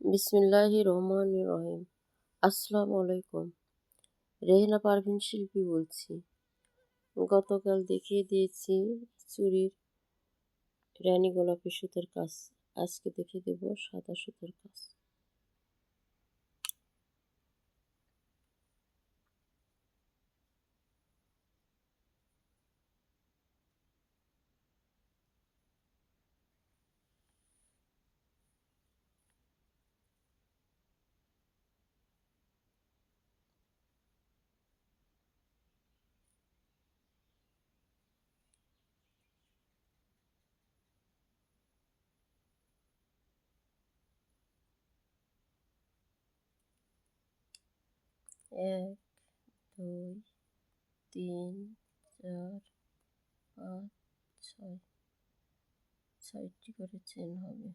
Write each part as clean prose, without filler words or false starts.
বিসমিল্লাহির রহমানির রহিম। আসসালামু আলাইকুম। রেহেনা পারভীন শিল্পী বলছি। গতকাল দেখিয়ে দিয়েছি চুরির রানী গোলাপি সুতার কাজ। আজকে দেখিয়ে দেব সাদা সুতার কাজ। এক, দুই, তিন, চার, পাঁচ, ছয়। ৬টি করে চেন হবে।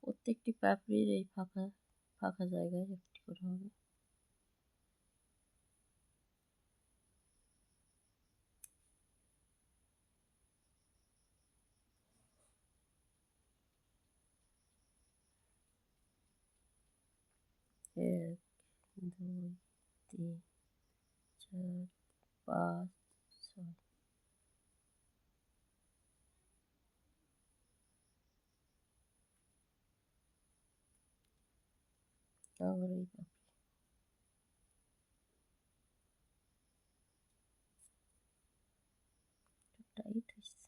প্রত্যেকটি পাপড়ির এই ফাঁকা ফাঁকা জায়গায় একটি করে হবে। এক, দুই, তিন, চার, পাঁচ, ছয়। আবার এই টাইট হয়েছে।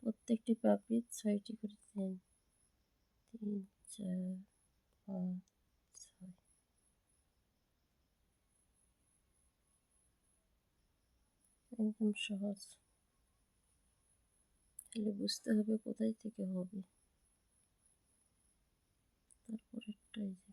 প্রত্যেকটি পাপড়ির ৬টি করে চেন। ৩, ৪, ৫, ৬। একদম সহজ। তাহলে বুঝতে হবে কোথায় থেকে হবে। তারপরেরটাই যে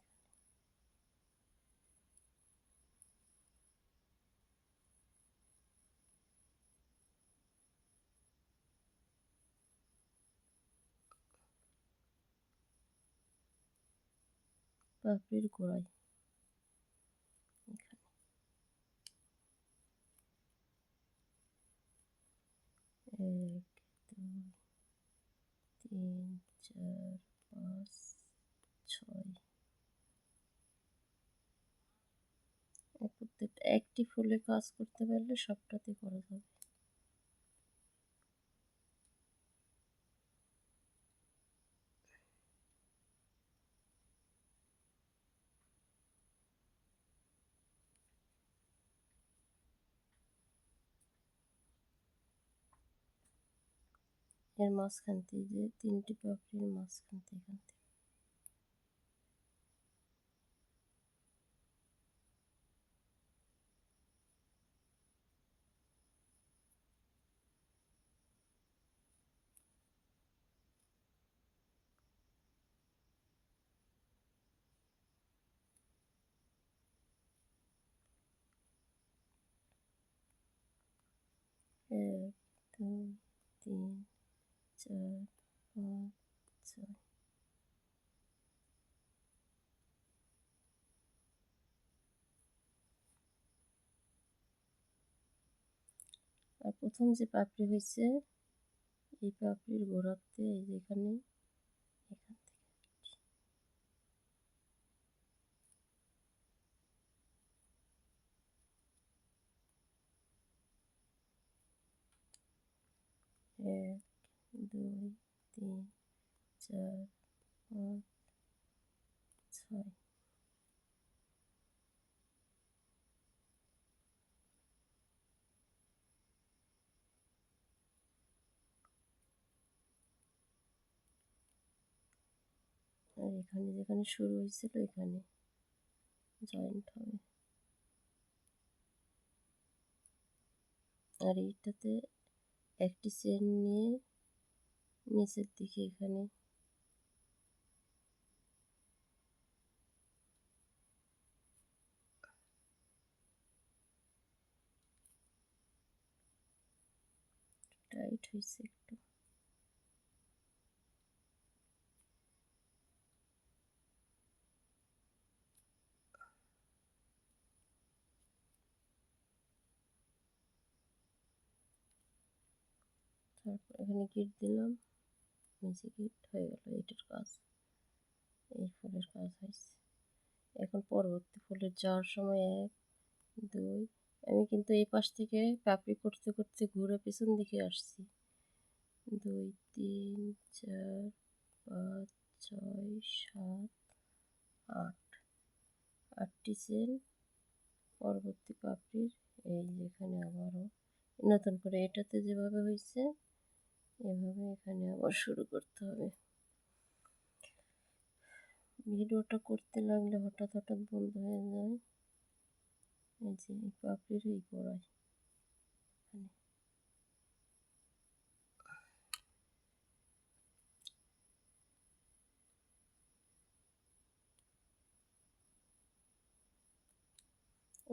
পাপড়ির গোড়ায় এখানে। ১, ২, ৩, ৪, ৫, ৬। প্রত্যেকটা একটি ফুলে কাজ করতে পারলে সবটাতে করা যাবে। এর মাঝখান থেকে যে ৩টি পাপড়ির মাঝখান থেকে এখান থেকে। ১, ২, ৩, ৪, ৫, ৬। আর প্রথম যে পাপড়ি হয়েছে এই পাপড়ির গোড়াতে এই যে এখানে এখান থেকে ১, ২, ৩, ৪, ৫, ৬। আর এখানে যেখানে শুরু হয়েছিল এখানে জয়েন্ট হবে। আর এইটাতে একটি চেন নিয়ে নিচের দিকে এখানে টাইট হয়েছে একটু। তারপর এখানে গিট দিলাম, নিচে গিট হয়ে গেল। এটার কাজ, এই ফুলের কাজ হয়েছে। এখন পরবর্তী ফুলের যাওয়ার সময় 1 2, আমি কিন্তু এই পাশ থেকে পাপড়ি করতে করতে ঘুরে পেছন দিকে আসছি। 2 3 4 5 6 7 8, 8টি চেন পরবর্তী পাপড়ির। এই যেখানে আবারও নতুন করে এটাতে যেভাবে হয়েছে এভাবে এখানে আবার শুরু করতে হবে। ভিডিওটা করতে লাগলে হঠাৎ হঠাৎ বন্ধ হয়ে যায়। এই যে এই পাপড়ির এই গোড়ায়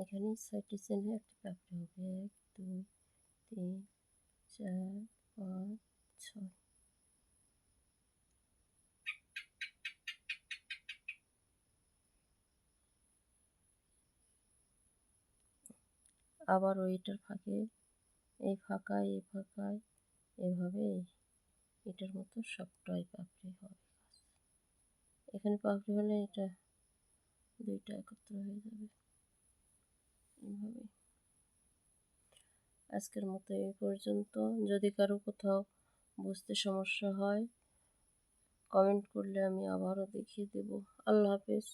এখানে 6টি চেনে একটি পাপড়ি হবে। 1 2 3 4 5 6। আবার ওইটার ফাঁকে এই ফাঁকায় এই ফাঁকায় এভাবে এটার মতো সবটাই পাপড়ি হবে। এখানে পাপড়ি হলে এটা দুইটা একত্র হয়ে যাবে এইভাবে। আজকের মতো এই পর্যন্ত। যদি কারো কোথাও বুঝতে সমস্যা হয় কমেন্ট করলে আমি আবারও দেখিয়ে দেব। আল্লাহ হাফেজ।